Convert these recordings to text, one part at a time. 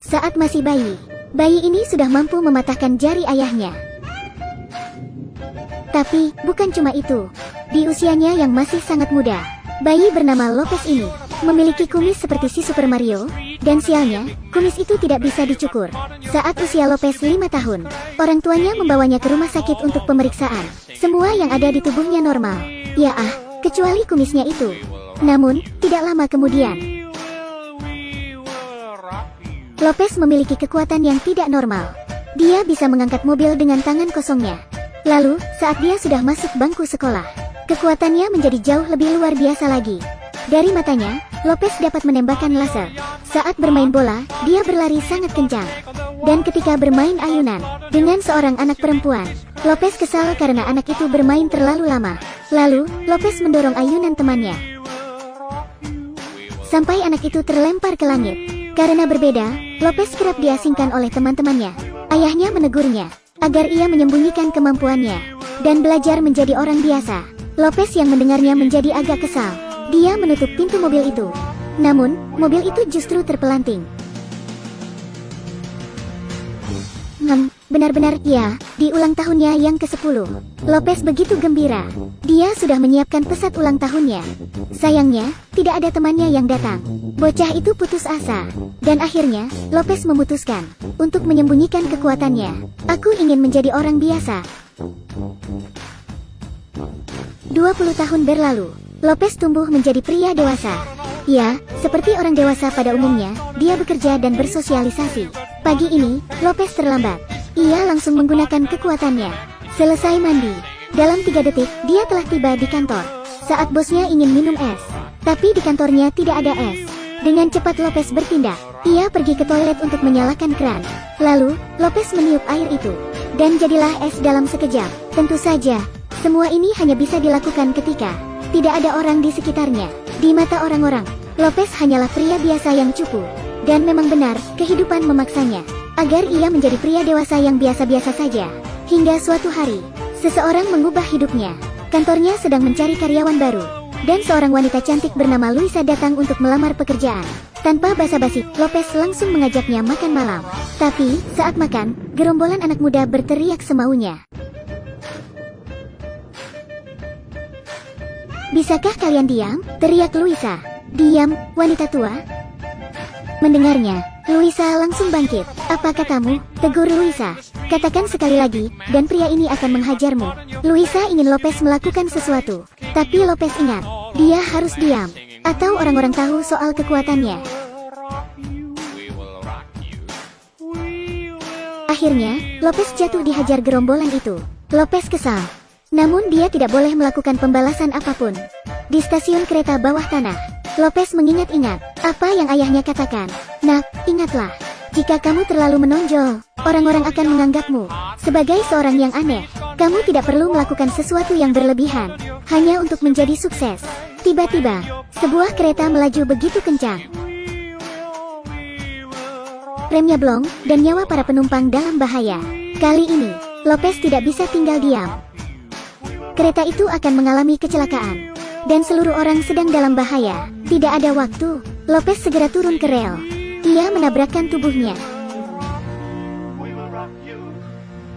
Saat masih bayi, bayi ini sudah mampu mematahkan jari ayahnya. Tapi, bukan cuma itu. Di usianya yang masih sangat muda, bayi bernama Lopez ini memiliki kumis seperti si Super Mario, dan sialnya, kumis itu tidak bisa dicukur. Saat usia Lopez 5 tahun, orang tuanya membawanya ke rumah sakit untuk pemeriksaan. Semua yang ada di tubuhnya normal. Ya kecuali kumisnya itu. Namun, tidak lama kemudian, Lopez memiliki kekuatan yang tidak normal. Dia bisa mengangkat mobil dengan tangan kosongnya. Lalu, saat dia sudah masuk bangku sekolah, kekuatannya menjadi jauh lebih luar biasa lagi. Dari matanya, Lopez dapat menembakkan laser. Saat bermain bola, dia berlari sangat kencang. Dan ketika bermain ayunan dengan seorang anak perempuan, Lopez kesal karena anak itu bermain terlalu lama. Lalu, Lopez mendorong ayunan temannya sampai anak itu terlempar ke langit. Karena berbeda, Lopez kerap diasingkan oleh teman-temannya. Ayahnya menegurnya agar ia menyembunyikan kemampuannya dan belajar menjadi orang biasa. Lopez yang mendengarnya menjadi agak kesal. Dia menutup pintu mobil itu. Namun, mobil itu justru terpelanting. Benar-benar ya, di ulang tahunnya yang ke-10. Lopez begitu gembira. Dia sudah menyiapkan pesat ulang tahunnya. Sayangnya, tidak ada temannya yang datang. Bocah itu putus asa. Dan akhirnya, Lopez memutuskan untuk menyembunyikan kekuatannya. Aku ingin menjadi orang biasa. 20 tahun berlalu, Lopez tumbuh menjadi pria dewasa. Ya, seperti orang dewasa pada umumnya, dia bekerja dan bersosialisasi. Pagi ini, Lopez terlambat. Ia langsung menggunakan kekuatannya. Selesai mandi, dalam 3 detik, dia telah tiba di kantor. Saat bosnya ingin minum es, tapi di kantornya tidak ada es. Dengan cepat Lopez bertindak. Ia pergi ke toilet untuk menyalakan keran. Lalu, Lopez meniup air itu. Dan jadilah es dalam sekejap. Tentu saja, semua ini hanya bisa dilakukan ketika tidak ada orang di sekitarnya. Di mata orang-orang, Lopez hanyalah pria biasa yang cupu. Dan memang benar, kehidupan memaksanya agar ia menjadi pria dewasa yang biasa-biasa saja. Hingga suatu hari, seseorang mengubah hidupnya. Kantornya sedang mencari karyawan baru. Dan seorang wanita cantik bernama Luisa datang untuk melamar pekerjaan. Tanpa basa-basi, Lopez langsung mengajaknya makan malam. Tapi, saat makan, gerombolan anak muda berteriak semaunya. "Bisakah kalian diam?" teriak Luisa. "Diam, wanita tua." Mendengarnya, Luisa langsung bangkit. "Apa katamu?" tegur Luisa. "Katakan sekali lagi, dan pria ini akan menghajarmu." Luisa ingin Lopez melakukan sesuatu. Tapi Lopez ingat, dia harus diam, atau orang-orang tahu soal kekuatannya. Akhirnya, Lopez jatuh dihajar gerombolan itu. Lopez kesal. Namun dia tidak boleh melakukan pembalasan apapun. Di stasiun kereta bawah tanah, Lopez mengingat-ingat apa yang ayahnya katakan. "Nak, ingatlah, jika kamu terlalu menonjol, orang-orang akan menganggapmu sebagai seorang yang aneh. Kamu tidak perlu melakukan sesuatu yang berlebihan, hanya untuk menjadi sukses." Tiba-tiba, sebuah kereta melaju begitu kencang. Remnya blong, dan nyawa para penumpang dalam bahaya. Kali ini, Lopez tidak bisa tinggal diam. Kereta itu akan mengalami kecelakaan. Dan seluruh orang sedang dalam bahaya. Tidak ada waktu. Lopez segera turun ke rel. Ia menabrakkan tubuhnya.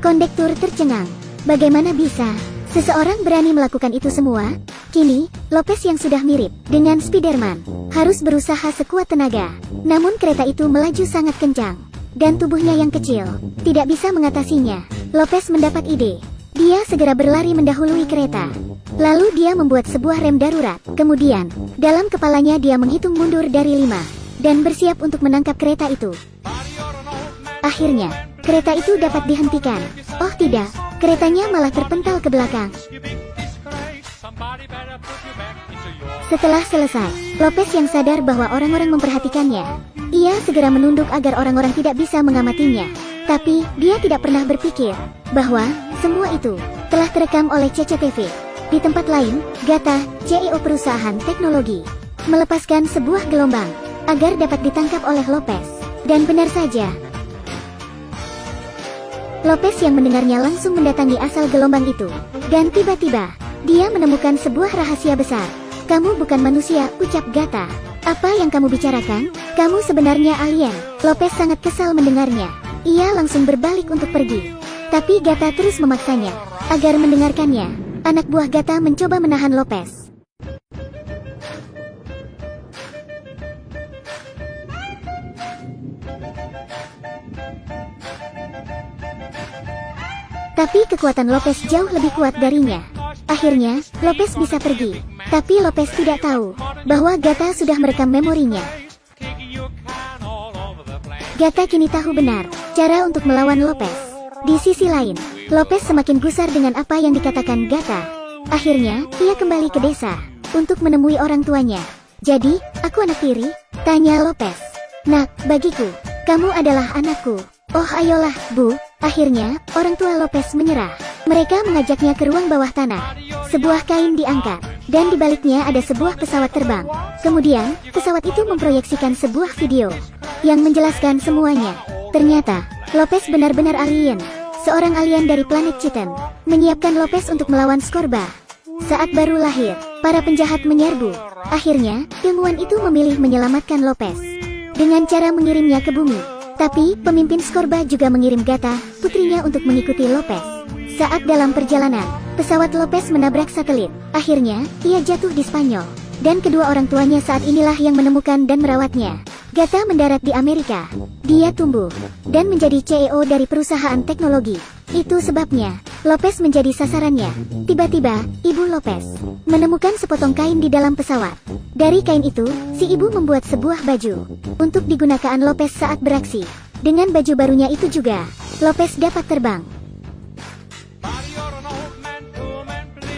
Kondektur tercengang. Bagaimana bisa seseorang berani melakukan itu semua? Kini, Lopez yang sudah mirip dengan Spiderman harus berusaha sekuat tenaga. Namun kereta itu melaju sangat kencang. Dan tubuhnya yang kecil tidak bisa mengatasinya. Lopez mendapat ide. Dia segera berlari mendahului kereta. Lalu dia membuat sebuah rem darurat. Kemudian, dalam kepalanya dia menghitung mundur dari 5. Dan bersiap untuk menangkap kereta itu. Akhirnya, kereta itu dapat dihentikan. Oh tidak, keretanya malah terpental ke belakang. Setelah selesai, Lopez yang sadar bahwa orang-orang memperhatikannya. Ia segera menunduk agar orang-orang tidak bisa mengamatinya. Tapi, dia tidak pernah berpikir bahwa semua itu telah terekam oleh CCTV. Di tempat lain, Gata, CEO perusahaan teknologi, melepaskan sebuah gelombang agar dapat ditangkap oleh Lopez. Dan benar saja, Lopez yang mendengarnya langsung mendatangi asal gelombang itu. Dan tiba-tiba, dia menemukan sebuah rahasia besar. "Kamu bukan manusia," ucap Gata. Apa yang kamu bicarakan? Kamu sebenarnya alien. Lopez sangat kesal mendengarnya. Ia langsung berbalik untuk pergi. Tapi Gata terus memaksanya agar mendengarkannya. Anak buah Gata mencoba menahan Lopez. Tapi kekuatan Lopez jauh lebih kuat darinya. Akhirnya, Lopez bisa pergi. Tapi Lopez tidak tahu bahwa Gata sudah merekam memorinya. Gata kini tahu benar cara untuk melawan Lopez. Di sisi lain, Lopez semakin gusar dengan apa yang dikatakan Gata. Akhirnya, ia kembali ke desa untuk menemui orang tuanya. "Jadi, aku anak tiri?" tanya Lopez. "Nak, bagiku, kamu adalah anakku." "Oh ayolah, Bu." Akhirnya, orang tua Lopez menyerah. Mereka mengajaknya ke ruang bawah tanah. Sebuah kain diangkat, dan di baliknya ada sebuah pesawat terbang. Kemudian, pesawat itu memproyeksikan sebuah video yang menjelaskan semuanya. Ternyata, Lopez benar-benar alien. Seorang alien dari planet Chiton menyiapkan Lopez untuk melawan Scorba. Saat baru lahir, para penjahat menyerbu. Akhirnya, ilmuwan itu memilih menyelamatkan Lopez dengan cara mengirimnya ke bumi. Tapi, pemimpin Scorba juga mengirim Gata, putrinya, untuk mengikuti Lopez. Saat dalam perjalanan, pesawat Lopez menabrak satelit. Akhirnya, ia jatuh di Spanyol. Dan kedua orang tuanya saat inilah yang menemukan dan merawatnya. Gata mendarat di Amerika. Dia tumbuh dan menjadi CEO dari perusahaan teknologi. Itu sebabnya, Lopez menjadi sasarannya. Tiba-tiba, ibu Lopez menemukan sepotong kain di dalam pesawat. Dari kain itu, si ibu membuat sebuah baju untuk digunakan Lopez saat beraksi. Dengan baju barunya itu juga, Lopez dapat terbang.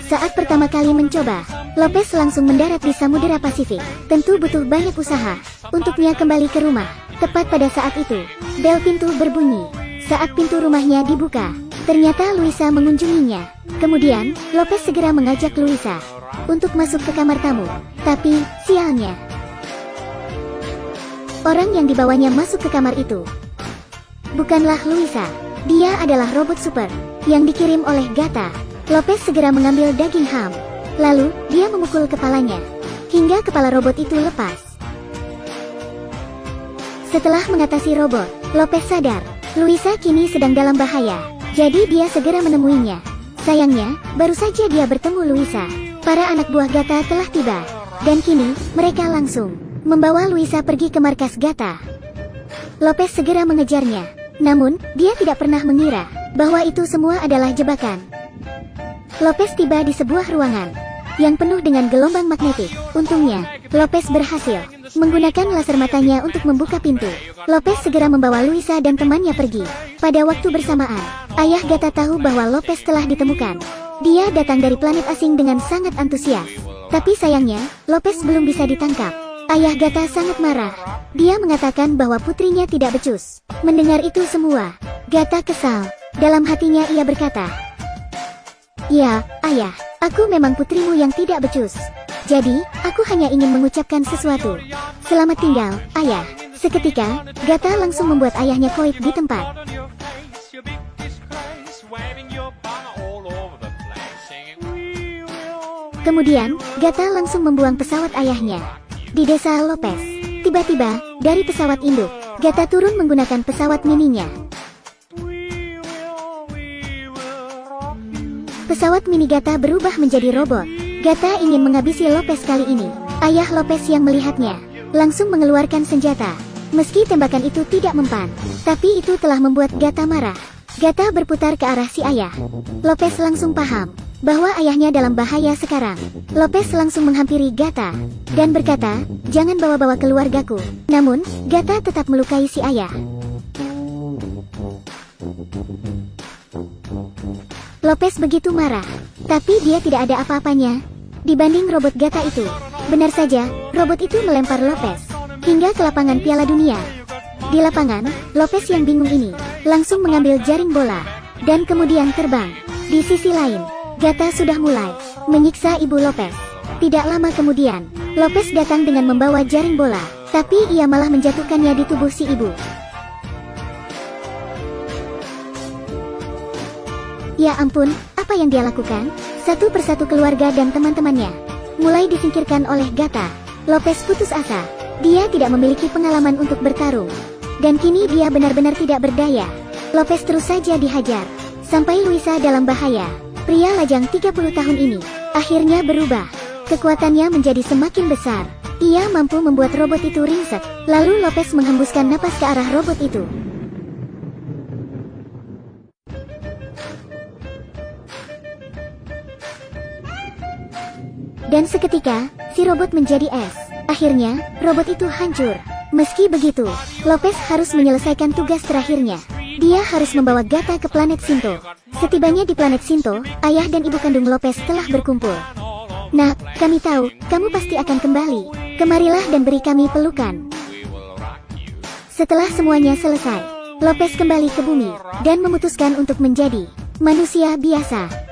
Saat pertama kali mencoba, Lopez langsung mendarat di Samudera Pasifik. Tentu butuh banyak usaha untuknya kembali ke rumah. Tepat pada saat itu, bel pintu berbunyi. Saat pintu rumahnya dibuka, ternyata Luisa mengunjunginya. Kemudian, Lopez segera mengajak Luisa untuk masuk ke kamar tamu. Tapi, sialnya, orang yang dibawanya masuk ke kamar itu bukanlah Luisa. Dia adalah robot super yang dikirim oleh Gata. Lopez segera mengambil daging ham. Lalu, dia memukul kepalanya hingga kepala robot itu lepas. Setelah mengatasi robot, Lopez sadar Luisa kini sedang dalam bahaya. Jadi dia segera menemuinya. Sayangnya, baru saja dia bertemu Luisa, para anak buah Gata telah tiba. Dan kini, mereka langsung membawa Luisa pergi ke markas Gata. Lopez segera mengejarnya. Namun, dia tidak pernah mengira bahwa itu semua adalah jebakan. Lopez tiba di sebuah ruangan yang penuh dengan gelombang magnetik. Untungnya, Lopez berhasil menggunakan laser matanya untuk membuka pintu. Lopez segera membawa Luisa dan temannya pergi. Pada waktu bersamaan, ayah Gata tahu bahwa Lopez telah ditemukan. Dia datang dari planet asing dengan sangat antusias. Tapi sayangnya, Lopez belum bisa ditangkap. Ayah Gata sangat marah. Dia mengatakan bahwa putrinya tidak becus. Mendengar itu semua, Gata kesal. Dalam hatinya ia berkata, "Ya, ayah, aku memang putrimu yang tidak becus. Jadi, aku hanya ingin mengucapkan sesuatu. Selamat tinggal, ayah." Seketika, Gata langsung membuat ayahnya koip di tempat. Kemudian, Gata langsung membuang pesawat ayahnya di desa Lopez. Tiba-tiba, dari pesawat induk, Gata turun menggunakan pesawat mininya. Pesawat mini Gata berubah menjadi robot. Gata ingin menghabisi Lopez kali ini. Ayah Lopez yang melihatnya langsung mengeluarkan senjata. Meski tembakan itu tidak mempan, tapi itu telah membuat Gata marah. Gata berputar ke arah si ayah. Lopez langsung paham bahwa ayahnya dalam bahaya sekarang. Lopez langsung menghampiri Gata dan berkata, "Jangan bawa-bawa keluargaku." Namun, Gata tetap melukai si ayah. Lopez begitu marah, tapi dia tidak ada apa-apanya dibanding robot Gata itu. Benar saja, robot itu melempar Lopez hingga ke lapangan Piala Dunia. Di lapangan, Lopez yang bingung ini langsung mengambil jaring bola dan kemudian terbang. Di sisi lain, Gata sudah mulai menyiksa ibu Lopez. Tidak lama kemudian, Lopez datang dengan membawa jaring bola, tapi ia malah menjatuhkannya di tubuh si ibu. Ya ampun, apa yang dia lakukan? Satu persatu keluarga dan teman-temannya mulai disingkirkan oleh Gata. Lopez putus asa. Dia tidak memiliki pengalaman untuk bertarung. Dan kini dia benar-benar tidak berdaya. Lopez terus saja dihajar. Sampai Luisa dalam bahaya. Pria lajang 30 tahun ini akhirnya berubah. Kekuatannya menjadi semakin besar. Ia mampu membuat robot itu ringsek. Lalu Lopez menghembuskan napas ke arah robot itu. Dan seketika, si robot menjadi es. Akhirnya, robot itu hancur. Meski begitu, Lopez harus menyelesaikan tugas terakhirnya. Dia harus membawa Gata ke planet Sinto. Setibanya di planet Sinto, ayah dan ibu kandung Lopez telah berkumpul. Nak, kami tahu, kamu pasti akan kembali. Kemarilah dan beri kami pelukan. Setelah semuanya selesai, Lopez kembali ke bumi, dan memutuskan untuk menjadi manusia biasa.